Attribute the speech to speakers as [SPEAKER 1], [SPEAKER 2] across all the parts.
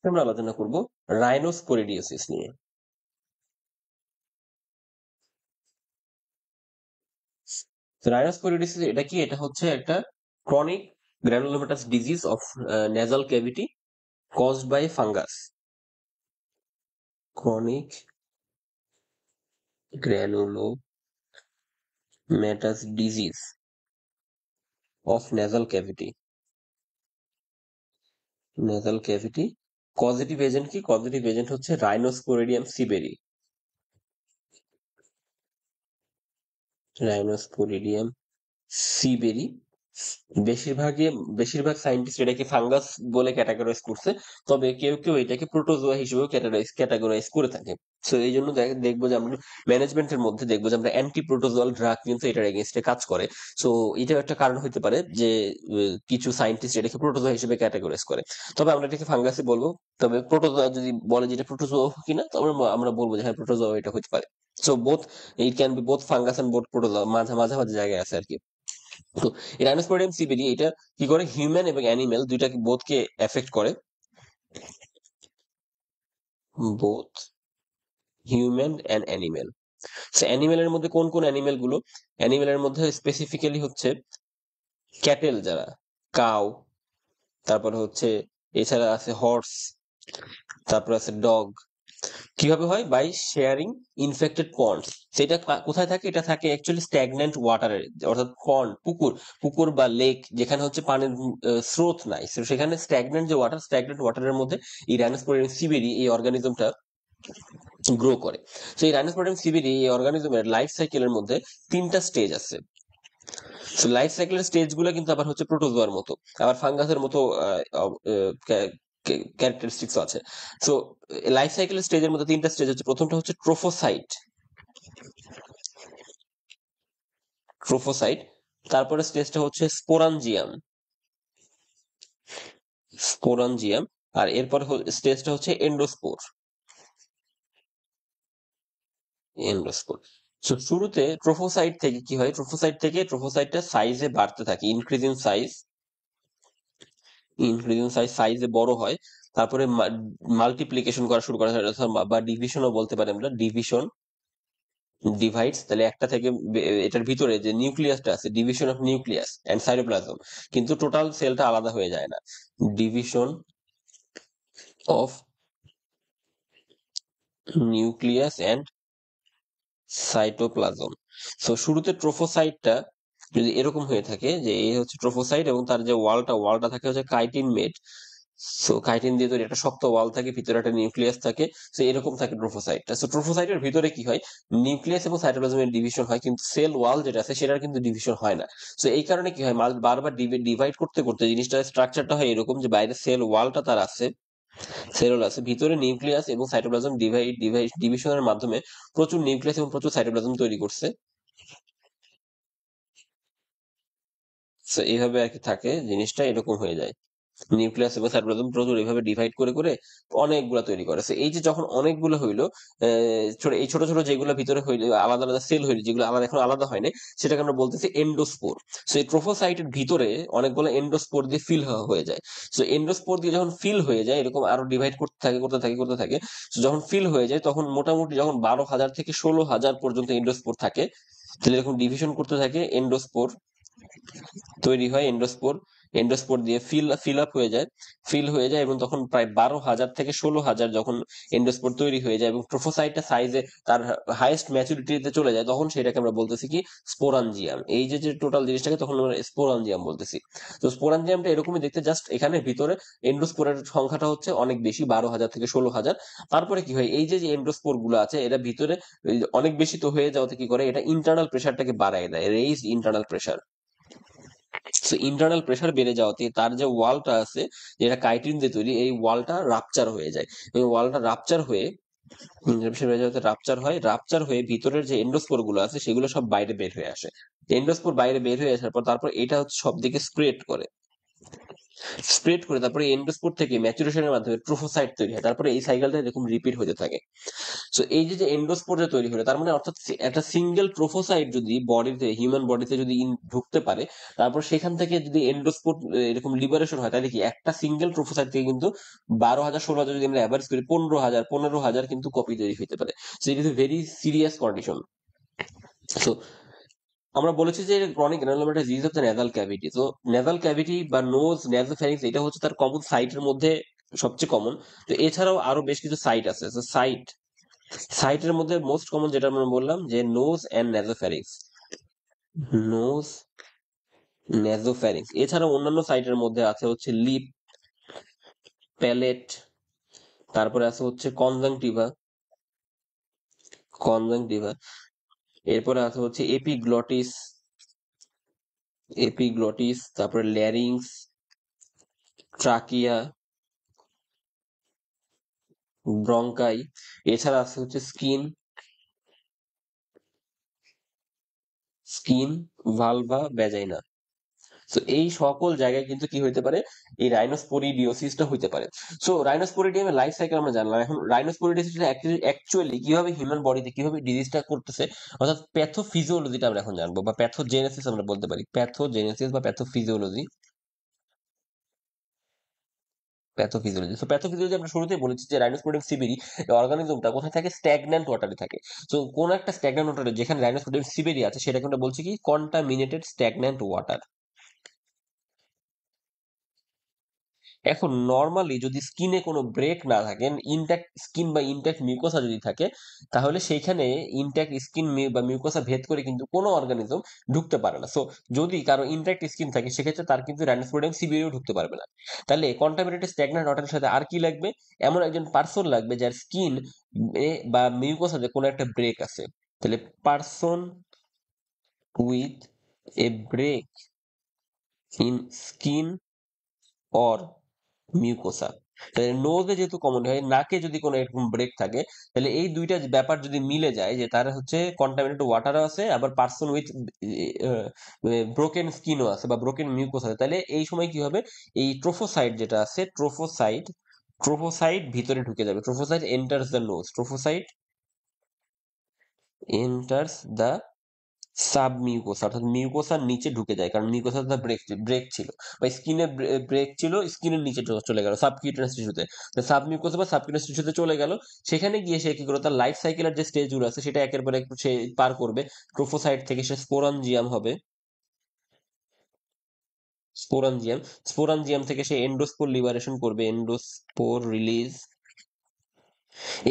[SPEAKER 1] আমরা আলোচনা করব রাইনোস্পোরিডিওসিস নিয়ে। রাইনোস্পোরিডিওসিস এটা কি? এটা হচ্ছে একটা chronic granulomatous disease of nasal cavity caused by fungus. Chronic granulomatous disease of nasal cavity. Causative agent কি? কজেটিভ এজেন্ট হচ্ছে রাইনোস্পোরিডিয়াম সিবেরি। রাইনোস্পোরিডিয়াম সিবেরি বেশিরভাগ সায়েন্টিস্ট এটাকে ফাঙ্গাস বলে ক্যাটাগরাইজ করছে, তবে কেউ কেউ এটাকে প্রোটোজোয়া হিসেবেও ক্যাটাগরাইজ করে থাকে। সো এই জন্য দেখবো যে আমরা ম্যানেজমেন্টের মধ্যে দেখবো যে আমরা অ্যান্টি প্রোটোজোয়াল ড্রাগ কিন্তু এটার এগেনস্টে কাজ করে। সো এটাও একটা কারণ হতে পারে যে কিছু সায়েন্টিস্ট এটাকে প্রোটোজোয়া হিসেবে ক্যাটাগরাইজ করে, তবে আমরা এটাকে ফাঙ্গাসই বলবো। তবে প্রোটোজোয়া যদি বলে যে এটা প্রোটোজোয়া কিনা, তবে আমরা বলবো যে হ্যাঁ প্রোটোজোয়া এটা হতে পারে। So both, it can be both fungus and both protozoa, মাঝামাঝি জায়গায় আছে আর কি। তো রাইনোস্পোরিডিয়াম সিবিডি এটা কি করে? হিউম্যান এবং অ্যানিমেল দুইটাকে বোথকে এফেক্ট করে। Both human and animal. অ্যানিমেলের মধ্যে কোন কোন অ্যানিমেল গুলো? অ্যানিমেলের মধ্যে স্পেসিফিক্যালি হচ্ছে ক্যাটেল, যারা কাউ, তারপরে হচ্ছে এছাড়া আছে হর্স, তারপর আছে ডগ। কিভাবে হয়? By sharing infected ponds. সেটা কোথায় থাকে? এটা থাকে অ্যাকচুয়ালি স্ট্যাগন্যান্ট ওয়াটারের, অর্থাৎ পন্ড, পুকুর বা লেক, যেখানে হচ্ছে পানির স্রোত নাই। So সেখানে স্ট্যাগন্যান্ট ওয়াটারের মধ্যে এই রাইনোস্পোরিডিয়াম সিবিডি এই অর্গানিজমটা গ্রো করে। তো এই রাইনোস্পোরিডিয়াম সিবিডি এই অর্গানিজমের লাইফ সাইকেলের মধ্যে 3টা স্টেজ আছে। তো লাইফ সাইকেলের স্টেজ গুলো কিন্তু আবার হচ্ছে প্রোটোজোয়ার মতো, আবার ফাঙ্গাসের মতো ক্যারেক্টারিস্টিক্স আছে। সো লাইফ সাইকেলের স্টেজের মধ্যে 3টা স্টেজ হচ্ছে, প্রথমটা হচ্ছে ট্রোফোসাইট, তারপরে স্টেজটা হচ্ছে স্পোরাঞ্জিয়াম, আর এরপর স্টেজটা হচ্ছে এন্ডোস্পোর। তো শুরুতে ট্রোফোসাইট থেকে কি হয়? ট্রোফোসাইটটা সাইজে বাড়তে থাকে, সাইজে বড় হয়। তারপরে মাল্টিপ্লিকেশন করা শুরু করা হয়, বা ডিভিশনও বলতে পারি আমরা, ডিভাইডস। তাহলে একটা থেকে এটার ভিতরে যে নিউক্লিয়াসটা আছে, division of nucleus and cytoplasm, কিন্তু টোটাল সেলটা আলাদা হয়ে যায় না। Division of nucleus and cytoplasm. So শুরুতে ট্রোফোসাইটটা যদি এরকম হয়ে থাকে যে এই হচ্ছে ট্রোফোসাইট, এবং তার যে ওয়ালটা থাকে হচ্ছে কাইটিন মেড। সো কাইটিন দিয়ে তৈরি একটা শক্ত ওয়াল থাকে, ভিতরে একটা নিউক্লিয়াস থাকে। সো এরকম থাকে ট্রোফোসাইটটা। সো ট্রোফোসাইটের ভিতরে কি হয়? নিউক্লিয়াস এবং সাইটোপ্লাজমের ডিভিশন হয়, কিন্তু সেল ওয়াল যেটা আছে সেটার কিন্তু ডিভিশন হয় না। সো এই কারণে কি হয়, বারবার ডিভাইড করতে করতে জিনিসটা স্ট্রাকচারটা হয় এরকম যে বাইরে সেল ওয়ালটা তার আছে, ভিতরে নিউক্লিয়াস এবং সাইটোপ্লাজম ডিভিশনের মাধ্যমে প্রচুর নিউক্লিয়াস এবং প্রচুর সাইটোপ্লাজম তৈরি করছে। সো এইভাবে আর কি থাকে, জিনিসটা এরকম হয়ে যায়। নিউক্লিয়াস এবং সাইটোপ্লাজম প্রচুর এইভাবে ডিভাইড করে করে অনেকগুলা তৈরি করে। So এই যে যখন অনেকগুলো হইলো, এই ছোট ছোট যেগুলো ভিতরে হইলো, আলাদা আলাদা সেল হইলো, যেগুলো এখন আলাদা হয় নাই, সেটাকে আমরা বলতেছি এন্ডোস্পোর। সো এই ট্রোফোসাইটের ভিতরে অনেকগুলো এন্ডোস্পোর দিয়ে ফিল হয়ে যায়। সো এন্ডোস্পোর দিয়ে যখন ফিল হয়ে যায়, এরকম আরো ডিভাইড করতে থাকে। So যখন ফিল হয়ে যায়, তখন মোটামুটি যখন 12,000 থেকে 16,000 পর্যন্ত এন্ডোস্পোর থাকে, তাহলে এরকম ডিভিশন করতে থাকে, এন্ডোস্পোর তৈরি হয়। এন্ডোস্পোর দিয়ে ফিল হয়ে যায় এবং তখন প্রায় 12,000 থেকে 16,000 যখন এন্ডোস্পোর তৈরি হয়ে যায় এবং ট্রোফোসাইটটা সাইজে তার হাইয়েস্ট ম্যাচুরিটিতে চলে যায়, তখন সেটাকে আমরা বলতেছি কি? স্পোরাঞ্জিয়াম। এই যে যে টোটাল জিনিসটাকে তখন আমরা স্পোরাঞ্জিয়াম বলতেছি। তো স্পোরাঞ্জিয়ামটা এরকমই দেখতে, জাস্ট এখানে ভিতরে এন্ডোস্পোরের সংখ্যাটা হচ্ছে অনেক বেশি, 12,000 থেকে 16,000। তারপরে কি হয়, এই যে যে এন্ডোস্পোর গুলো আছে, এরা ভিতরে অনেক বেশি তো হয়ে যাওয়াতে কি করে, এটা ইন্টারনাল প্রেশারটাকে বাড়ায় দেয়, raised internal pressure. Internal pressure বেড়ে যাওয়াতে তার যে ওয়ালটা আছে, যেটা কাইটিন দিয়ে তৈরি, এই ওয়ালটা রাপচার হয়ে যায়। এই ওয়ালটা রাপচার হয়ে ভিতরের যে এন্ডোস্পোর গুলো আছে সেগুলো সব বাইরে বের হয়ে আসে। এন্ডোস্পোর বাইরে বের হয়ে আসার পর তারপর এটা হচ্ছে সব দিকে স্প্রেড করে। স্প্রেড করে তারপরে এন্ডোস্পোর থেকে ম্যাচুরেশনের মাধ্যমে ট্রোফোসাইট তৈরি হয়, তারপরে এই সাইকেলটা এরকম রিপিট হতে থাকে। সো এই যে যে এন্ডোস্পোর যে তৈরি হলো, তার মানে অর্থাৎ একটা সিঙ্গেল ট্রোফোসাইট যদি বডিতে, হিউম্যান বডিতে যদি ঢুকতে পারে, তারপর সেখান থেকে যদি এন্ডোস্পোর এরকম লিবারেশন হয়, তাহলে কি একটা সিঙ্গেল ট্রোফোসাইট থেকে কিন্তু 12,000 16,000 যদি আমরা অ্যাভারেজ করি, 15,000 কিন্তু কপি তৈরি হতে পারে। So it is a very serious condition. So আমরা বলেছি যে chronic granulomatous disease of the nasal cavity. তো নেজাল ক্যাভিটি বা নোজ ন্যাসোফ্যারিংস, এটা হচ্ছে তার কমন সাইটের মধ্যে সবচেয়ে কমন। তো এছাড়াও আরো বেশ কিছু সাইট আছে। তো সাইটের মধ্যে মোস্ট কমন যেটা আমরা বললাম যে নোজ অ্যান্ড ন্যাসোফ্যারিংস, নোজ ন্যাসোফ্যারিংস। এছাড়াও অন্যান্য সাইটের মধ্যে আছে হচ্ছে লিপ, প্যালেট, তারপরে আছে হচ্ছে কনজাংটিভা, এরপরে আছে হচ্ছে এপিগ্লটিস, তারপরে ল্যারিংস, ট্রাকিয়া, ব্রঙ্কাই। এছাড়া আছে হচ্ছে স্কিন, ভালভা, ভ্যাজাইনা। তো এই সকল জায়গায় কিন্তু কি হইতে পারে, এই রাইনোস্পোরিডিওসিসটা হইতে পারে। সো রাইনোস্পোরিডিয়ামের লাইফ সাইকেল আমরা জানলাম। এখন রাইনোস্পোরিডিওসিসটা অ্যাকচুয়ালি কিভাবে হিউম্যান বডিতে কিভাবে ডিজিজটা করতেছে, অর্থাৎ প্যাথোফিজিওলজিটা আমরা এখন জানবো, বা প্যাথোজেনেসিস আমরা বলতে পারি, প্যাথোজেনেসিস বা প্যাথোফিজিওলজি। প্যাথোফিজিওলজি আমরা শুরুতেই বলেছি যে রাইনোস্পোরিডিয়াম সিবিরি অর্গানিজমটা কোথায় থাকে, স্ট্যাগন্যান্ট ওয়াটারে থাকে। তো কোন একটা স্ট্যাগন্যান্ট ওয়াটারে যেখানে রাইনোস্পোরিডিয়াম সিবিরি আছে, সেটাকে আমরা বলছি কি, কন্টামিনেটেড স্ট্যাগন্যান্ট ওয়াটার। এখন নর্মালি যদি স্কিনে কোনো ব্রেক না থাকে, ইনট্যাক্ট স্কিন বা ইনট্যাক্ট মিউকোসা যদি থাকে, তাহলে সেইখানে ইনট্যাক্ট স্কিন বা মিউকোসা ভেদ করে কিন্তু কোনো অর্গানিজম ঢুকতে পারে না। সো যদি কারো ইনট্যাক্ট স্কিন থাকে, সেক্ষেত্রে তার কিন্তু রাইনোস্পোরিডিয়াম সিবিরিও ঢুকতে পারবে না। তাহলে কন্টামিনেটেড স্ট্যাগন্যান্ট ওয়াটারের সাথে আর কি লাগবে, এমন একজন পার্সন লাগবে যার স্কিন বা মিউকোসাতে কোনো একটা ব্রেক আছে। তাহলে person with a break in skin or mucosa. তাহলে নোজে যেহেতু কমন হয়, নাকে যদি কোনো এরকম ব্রেক থাকে, তাহলে এই দুইটা ব্যাপার যদি মিলে যায়, যে তার হচ্ছে কন্টামিনেটেড ওয়াটারও আছে, আবার পার্সন উইথ ব্রোকেন স্কিনও আছে বা ব্রোকেন মিউকোস আছে, তাহলে এই সময় কি হবে, এই ট্রোফোসাইট যেটা আছে, ট্রোফোসাইট ভিতরে ঢুকে যাবে। Trophocyte enters the nose, trophocyte enters the submucosa, অর্থাৎ মিউকোসার নিচে ঢুকে যায়, কারণ মিউকোসা ব্রেক ব্রেক ছিল বা স্কিনে ব্রেক ছিল, স্কিনের নিচে চলে গেল সাবকিউটেনাস টিস্যুতে। সাবমিউকোসা বা সাবকিউটেনাস টিস্যুতে চলে গেল, সেখানে গিয়ে সে কি করলো, তার লাইফ সাইকেলের যে স্টেজগুলো আছে সেটা একের পর এক সে পার করবে। ট্রোফোসাইট থেকে সে স্পোরাঞ্জিয়াম হবে, স্পোরাঞ্জিয়াম স্পোরাঞ্জিয়াম থেকে সে এন্ডোস্পোর লিবারেশন করবে, এন্ডোস্পোর রিলিজ।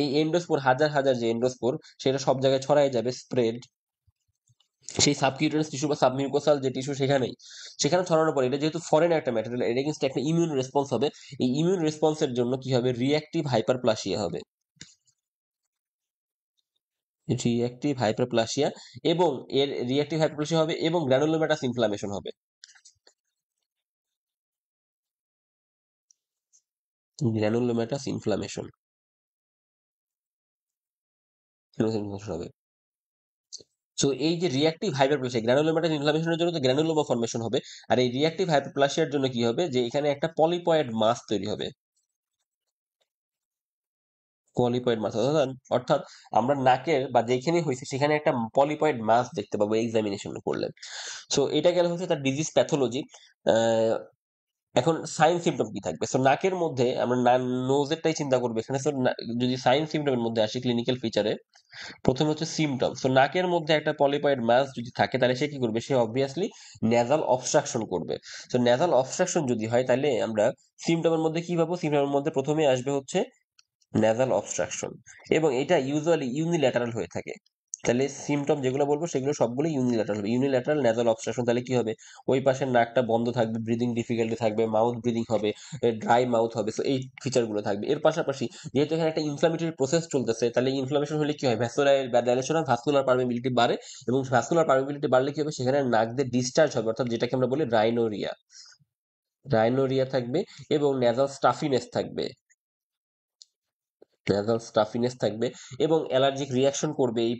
[SPEAKER 1] এই এন্ডোস্পোর, হাজার হাজার যে এন্ডোস্পোর, সেটা সব জায়গায় ছড়াই যাবে, স্প্রেড। সেই সাবকিউটেনাস টিস্যু বা সাবমিউকোসাল যে টিস্যু, সেখানে ছড়ানোর পরে, এটা যেহেতু ফরেন একটা ম্যাটেরিয়াল, এটা এগেইনস্ট একটা ইমিউন রেসপন্স হবে। এই ইমিউন রেসপন্সের জন্য কি হবে, রিঅ্যাক্টিভ হাইপারপ্লাসিয়া, এবং এর রিঅ্যাক্টিভ হাইপারপ্লাসিয়া হবে এবং গ্রানুলোমাটাস ইনফ্লামেশন হবে। গ্রানুলোমাটাস ইনফ্লামেশন হবে। সো এই যে রিঅ্যাক্টিভ হাইপারপ্লাসিয়া, গ্রানুলোমাটাস ইনফ্লামেশনের জন্য তো গ্রানুলোমা ফর্মেশন হবে। আর এই রিঅ্যাক্টিভ হাইপারপ্লাসিয়ার জন্য কি হবে, যে এখানে একটা পলিপয়েড মাস তৈরি হবে। পলিপয়েড মাস, অর্থাৎ আমরা নাকের বা যেখানে হয়েছে সেখানে একটা পলিপয়েড মাস দেখতে পাবো এক্সামিনেশন করলে। সো এটা গেল হচ্ছে তার ডিজিজ প্যাথোলজি। এখন সাইন সিমটম কি থাকবে, সো নাকের মধ্যে আমরা নোজেরটাই চিন্তা করবো এখানে। সো যদি সাইন সিমটমের মধ্যে আসি, ক্লিনিক্যাল ফিচারে প্রথমে হচ্ছে সিমটম। সো নাকের মধ্যে একটা পলিপয়েড মাস যদি থাকে, তাহলে সে কি করবে, সে অবভিয়াসলি নেজাল অবস্ট্রাকশন করবে। সো নেজাল অবস্ট্রাকশন যদি হয়, তাহলে আমরা সিমটমের মধ্যে কি পাবো, সিমটমের মধ্যে প্রথমে আসবে হচ্ছে নেজাল অবস্ট্রাকশন, এবং এটা ইউজুয়ালি ইউনিল্যাটারাল হয়ে থাকে। তাহলে সিমটম যেগুলো বলবো সেগুলো সবগুলো ইউনিল্যাটারাল হবে, ইউনিল্যাটারাল নেজাল অবস্ট্রাকশন। তাহলে কি হবে, ওই পাশের নাকটা বন্ধ থাকবে, ব্রিদিং ডিফিকাল্টি থাকবে, মাউথ ব্রিদিং হবে, ড্রাই মাউথ হবে। সো এই ফিচারগুলো থাকবে। এর পাশাপাশি যেহেতু এখানে একটা ইনফ্লামেটরি প্রসেস চলতেছে, তাহলে ইনফ্লামেশন হলে কি হয়, ভ্যাসকুলার ভাস্কুলার পারমিবিলিটি বাড়ে, এবং ভাস্কুলার পারমিবিলিটি বাড়লে কি হবে, সেখানে নাক দিয়ে ডিসচার্জ হবে, অর্থাৎ যেটাকে আমরা বলি রাইনোরিয়া থাকবে, এবং নেজাল স্টাফিনেস থাকবে, এবং অ্যালার্জিক রিয়াকশন করবে এই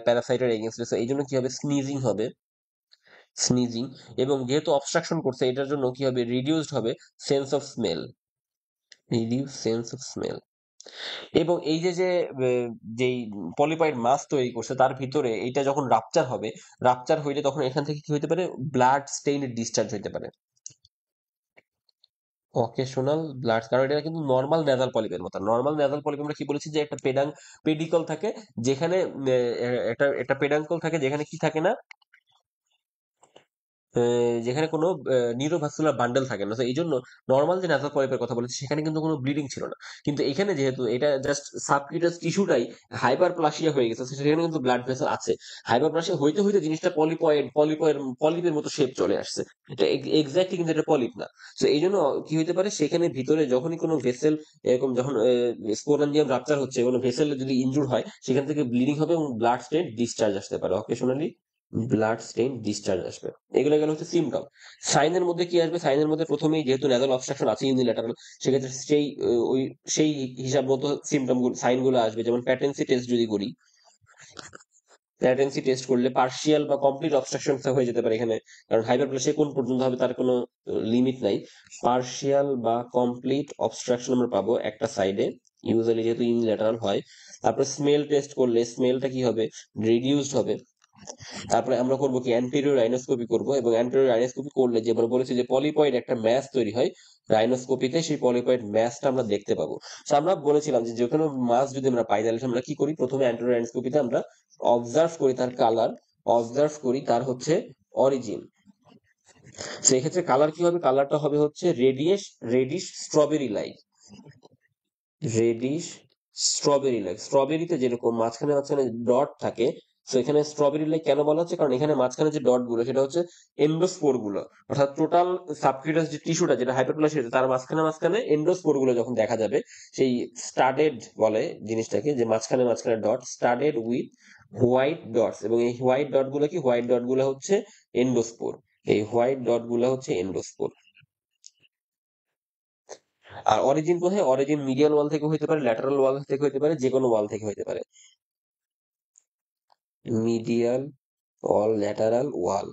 [SPEAKER 1] প্যারাসাইটের এগেনস্টে। এই জন্য কি হবে, স্নিজিং হবে, স্নিজিং, এবং যেহেতু অবস্ট্রাকশন করছে এটার জন্য কি হবে, রিডিউসড হবে sense of smell, reduce sense of smell. এবং এই যে যে যেই পলিপয়েড মাস তৈরি করছে তার ভিতরে এইটা যখন রাপচার হবে, রাপচার হইলে তখন এখান থেকে কি হতে পারে, ব্লাড স্টেইন ডিসচার্জ হইতে পারে, অকেশনাল ব্লাড, কারণ এটা কিন্তু নর্মাল নেজাল পলিপের মতো। নর্মাল নেজাল পলিপ আমরা কি বলেছি, যে একটা পেডিকল থাকে, যেখানে একটা একটা পেডাঙ্কল থাকে, যেখানে কি থাকে না, যেখানে কোনো নিউরোভাস্কুলার বান্ডেল থাকে না। তো এই জন্য নর্মাল যে নাসাল পলিপের কথা বলেছি সেখানে কিন্তু কোনো ব্লিডিং ছিল না, কিন্তু এখানে যেহেতু এটা জাস্ট সাবকিউটাস টিস্যুটাই হাইপারপ্লাসিয়া হয়ে গেছে, সেখানে কিন্তু ব্লাড ভেসেল আছে। হাইপারপ্লাসিয়া হইতে হইতে জিনিসটা পলিপের মতো শেপ চলে আসছে, এটা এক্স্যাক্টলি কিন্তু এটা পলিপ না। তো এই জন্য কি হইতে পারে, সেখানে ভিতরে যখনই কোনো ভেসেল এরকম যখন স্পোরাঞ্জিয়াম রাপচার হচ্ছে, কোনো ভেসেল যদি ইনজুর হয়, সেখান থেকে ব্লিডিং হবে এবং ব্লাড স্টেন ডিসচার্জ আসতে পারে, অকেশনালি ব্লাড স্টেইন ডিসচার্জ আসবে। এগুলো গেল হচ্ছে সিমটম। সাইনের মধ্যে কি আসবে, সাইনের মধ্যে প্রথমেই যেহেতু নেজাল অবস্ট্রাকশন আছে ইউনিল্যাটারাল, সেক্ষেত্রে ওই সেই হিসাব মতো সিমটম গুলো সাইন গুলো আসবে। যেমন প্যাটেন্সি টেস্ট যদি করি, প্যাটেন্সি টেস্ট করলে পার্শিয়াল বা কমপ্লিট অবস্ট্রাকশন হয়ে যেতে পারে এখানে, কারণ হাইপারপ্লেসিয়া কোন পর্যন্ত হবে তার কোনো লিমিট নাই। পার্শিয়াল বা কমপ্লিট অবস্ট্রাকশন আমরা পাবো একটা সাইডে, ইউজুয়ালি যেহেতু ইউনিল্যাটারাল হয়। তারপর স্মেল টেস্ট করলে স্মেলটা কি হবে, রিডিউসড হবে। তারপরে আমরা করবো কি, অ্যান্টেরিয়র রাইনোস্কোপি করবো, এবং অ্যান্টেরিয়র রাইনোস্কোপি করলে যেবার বলেছি যে পলিপয়েড একটা ম্যাস তৈরি হয় রাইনোস্কোপিতে, সেই পলিপয়েড ম্যাসটা আমরা দেখতে পাবো। তো আমরা বলেছিলাম যে কোনো মাস যদি আমরা পাই তাহলে আমরা কি করি, প্রথমে অ্যান্টেরিয়র রাইনোস্কোপিতে আমরা অবজার্ভ করি তার কালার, অবজার্ভ করি তার হচ্ছে অরিজিন। সেই ক্ষেত্রে কালার কি হবে, কালারটা হবে হচ্ছে reddish strawberry like, reddish strawberry like. স্ট্রবেরিতে যেরকম মাঝখানে মাঝখানে ডট থাকে, তো এখানে স্ট্রবেরি লাইক কেন বলা হচ্ছে, কারণ এখানে মাঝখানে যে ডট গুলো সেটা হচ্ছে এন্ডোস্পোর গুলো, অর্থাৎ টোটাল সাবকিউটাস যে টিস্যুটা যেটা হাইপারপ্লাসিয়া, তার মাঝখানে মাঝখানে এন্ডোস্পোর গুলো যখন দেখা যাবে, সেই স্টাডেড বলে জিনিসটাকে, যে মাঝখানে মাঝখানে dot, studded with white dots, এবং এই হোয়াইট ডট গুলো কি, হোয়াইট ডট গুলো হচ্ছে এন্ডোস্পোর, এই হোয়াইট ডট গুলো হচ্ছে এন্ডোস্পোর। আর অরিজিন কোথায়, অরিজিন মিডিয়াল ওয়াল থেকে হইতে পারে, ল্যাটারাল ওয়াল থেকে হইতে পারে, যে কোনো ওয়াল থেকে হইতে পারে, মিডিয়াল অল ল্যাটারাল ওয়াল।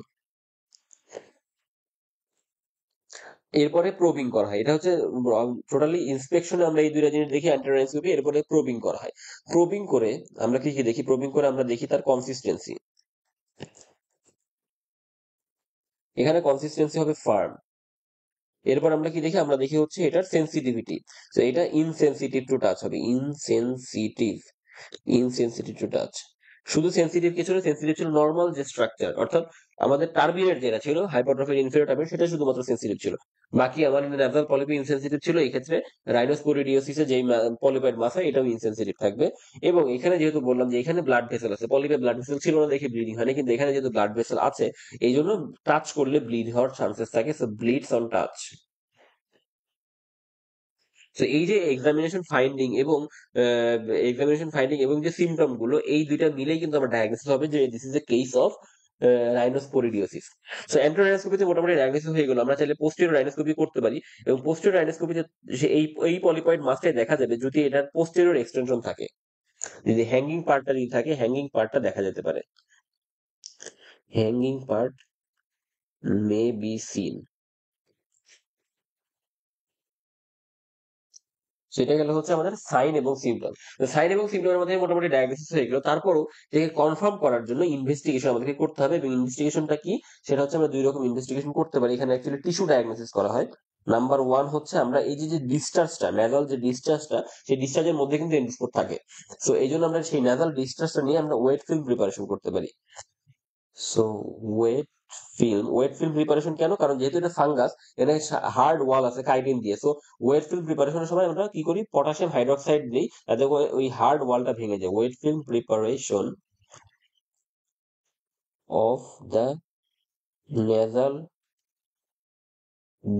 [SPEAKER 1] এরপরে প্রবিং করা হয়, এটা হচ্ছে টোটালি ইন্সপেকশনে আমরা এই দুইটা জিনিস দেখি, অ্যান্টারাইনস্কোপি, এরপরে প্রবিং করা হয়। প্রবিং করে আমরা কি কি দেখি, প্রবিং করে আমরা দেখি তার কনসিস্টেন্সি। এখানে কনসিস্টেন্সি হবে ফার্ম। এরপর আমরা কি দেখি, আমরা দেখি হচ্ছে এটার সেন্সিটিভিটি। তো এটা ইনসেনসিটিভ টু টাচ হবে, ইনসেনসিটিভ টু টাচ। শুধু সেন্সিটিভ কিছু না, সেন্সিটিভ ছিল নর্মাল যে স্ট্রাকচার, অর্থাৎ আমাদের টার্বিনেট যেটা ছিল হাইপারট্রফিক ইনফেরিয়র টার্বিনেট, সেটা শুধুমাত্র সেন্সিটিভ ছিল। বাকি আমার ন্যাসাল পলিপি ইনসেনসিটিভ ছিল। এই ক্ষেত্রে রাইনোস্পোরিডিওসিসে যেই পলিপয়েড মাস হয় এটাও ইনসেনসিটিভ থাকবে। এবং এখানে যেহেতু বললাম যে এখানে ব্লাড ভেসেল আছে, পলিপে ব্লাড ভেসেল ছিল না দেখে ব্লিডিং হয়নি, কিন্তু এখানে যেহেতু ব্লাড ভেসেল আছে এই জন্য টাচ করলে ব্লিড হওয়ার চান্সেস থাকে, সো ব্লিডস অন টাচ। তো এই যে এক্সামিনেশন ফাইন্ডিং এবং যে সিমটম গুলো, এই দুইটা মিলেই কিন্তু আমার ডায়াগনোসিস হবে যে this is a case of rhinosporidiosis. So অ্যান্টোরাইনোস্কোপিতে মোটামুটি ডায়াগনোসিস হয়ে গেল। আমরা চাইলে পোস্টেরিয়র রাইনোস্কোপি করতে পারি, এবং পোস্টেরিয়র রাইনোস্কোপিতে এই এই পলিপয়েড মাসটাই দেখা যাবে যদি এটার পোস্টেরিয়র এক্সটেনশন থাকে। যদি হ্যাঙ্গিং পার্টটা যদি থাকে, হ্যাঙ্গিং পার্টটা দেখা যেতে পারে, hanging part may be seen. সেটা গেল হচ্ছে আমাদের সাইন এবং সিমটম। সাইন এবং সিমটমের মধ্যে মোটামুটি ডায়াগনোসিস হয়ে গেল। তারপরও এটাকে কনফার্ম করার জন্য ইনভেস্টিগেশন আমাদেরকে করতে হবে, এবং ইনভেস্টিগেশনটা কি, সেটা হচ্ছে আমরা দুই রকম ইনভেস্টিগেশন করতে পারি। এখানে অ্যাকচুয়ালি টিস্যু ডায়াগনোসিস করা হয়। নাম্বার ওয়ান হচ্ছে আমরা এই যে যে ডিসচার্জটা, ন্যাজাল যে ডিসচার্জটা, সেই ডিসচার্জের মধ্যে কিন্তু এন্ডোস্পোর থাকে। সো এই জন্য আমরা সেই ন্যাজাল ডিসচার্জটা নিয়ে আমরা ওয়েট ফিল্ম প্রিপারেশন করতে পারি। So wet wet film preparation কেন, কারণ যেহেতু এটা ফাঙ্গাস, এটা হার্ড ওয়াল আছে কাইটিন দিয়ে। সো ওয়েট ফিল্ম প্রিপারেশনের সময় আমরা কি করি, পটাশিয়াম হাইড্রোক্সাইড দিই, যাতে ওই হার্ড ওয়ালটা ভেঙে যায়। Wet film preparation of the nasal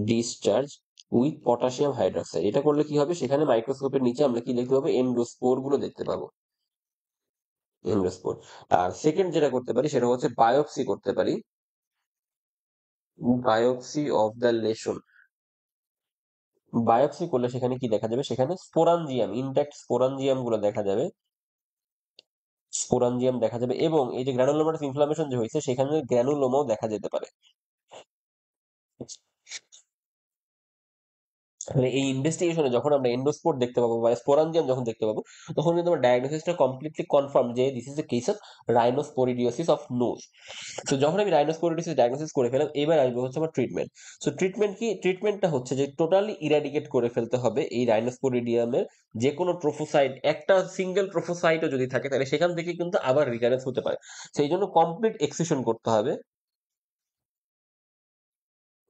[SPEAKER 1] discharge with potassium hydroxide, এটা করলে কি হবে, সেখানে মাইক্রোস্কোপের নিচে আমরা কি দেখতে পাবো, এন্ডোস্পোর গুলো দেখতে পাবো, এন্ডোস্পোর। আর সেকেন্ড যেটা করতে পারি সেটা হচ্ছে বায়োপসি করতে পারি, biopsy of the lesion. Biopsy করলে সেখানে কি দেখা যাবে, সেখানে স্পোরাঞ্জিয়াম, ইনট্যাক্ট স্পোরাঞ্জিয়াম গুলো দেখা যাবে। স্পোরাঞ্জিয়াম দেখা যাবে, এবং এই যে গ্রানুলোমাটাস ইনফ্লামেশন যে হয়েছে সেখানে গ্রানুলোমাও দেখা যেতে পারে। মানে এই ইনভেস্টিগেশনে যখন আমরা এন্ডোস্পোর দেখতে পাবো বা স্পোরাঞ্জিয়াম যখন দেখতে পাবো, তখন কিন্তু আমার ডায়াগনোসিসটা কমপ্লিটলি কনফার্ম যে this is a case of rhinosporidiosis of nose. তো যখন আমি রাইনোস্পোরিডিওসিস ডায়াগনোসিস করে ফেলাম, এবার আসবে হচ্ছে আমার ট্রিটমেন্ট। সো ট্রিটমেন্ট কি? ট্রিটমেন্টটা হচ্ছে যে টোটালি ইরাডিকেট করে ফেলতে হবে এই রাইনোস্পোরিডিয়ামের যে কোনো ট্রোফোসাইট, একটা সিঙ্গেল ট্রোফোসাইটও যদি থাকে তাহলে সেখান থেকে কিন্তু আবার রিকারেন্স হতে পারে। সেই জন্য কমপ্লিট এক্সিশন করতে হবে,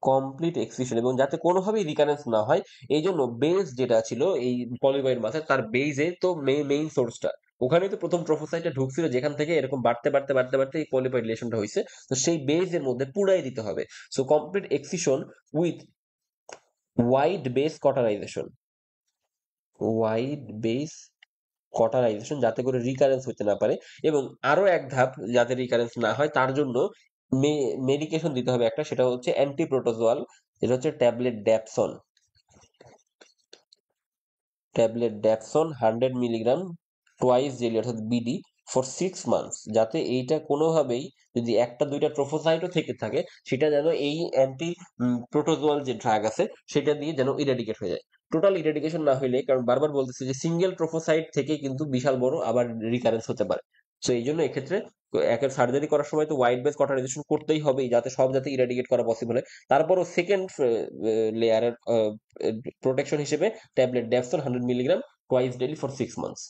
[SPEAKER 1] কমপ্লিট এক্সিশন, এবং যাতে কোনোভাবেই রিকারেন্স না হয়। এই জন্য বেস যেটা ছিল এই পলিবাইয়ের মাথায়, তার বেজে তো মেইন সোর্সটা, ওখানেই তো প্রথম ট্রোফোসাইটটা ঢুকছিল যেখান থেকে এরকম বাড়তে বাড়তে বাড়তে বাড়তে এই পলিবাইড রিলেশনটা হয়েছে। তো সেই বেজের মধ্যে পুরাই দিতে হবে। So complete excision with wide base cauterization, wide base cauterization, যাতে করে রিকারেন্স হতে না পারে। এবং আরো এক ধাপ যাতে রিকারেন্স না হয় তার জন্য মেডিকেশন দিতে হবে একটা, সেটা হচ্ছে অ্যান্টিপ্রোটোজোয়াল, যেটা হচ্ছে tablet dapsone 100 milligram twice daily, অর্থাৎ বিডি, ফর 6 মান্থস, যাতে এইটা কোনোভাবেই যদি একটা দুইটা ট্রোফোসাইটও থেকে থাকে সেটা যেন এই অ্যান্টি প্রোটোজোয়াল যে ড্রাগ আছে সেটা দিয়ে যেন ইরাডিকেট হয়ে যায়। টোটাল ইরাডিকেশন না হইলে, কারণ বারবার বলতেছে যে সিঙ্গেল ট্রোফোসাইট থেকে কিন্তু বিশাল বড় আবার রিকারেন্স হতে পারে। সো এই জন্য এক্ষেত্রে একের সার্জারি করার সময় তো ওয়াইড বেস কটারাইজেশন করতেই হবে, যাতে সব যাতে ইরাডিকেট করা পসিবল হয়। তারপরও সেকেন্ড লেয়ারের প্রোটেকশন হিসেবে tablet dapsone 100 milligram twice daily for 6 months.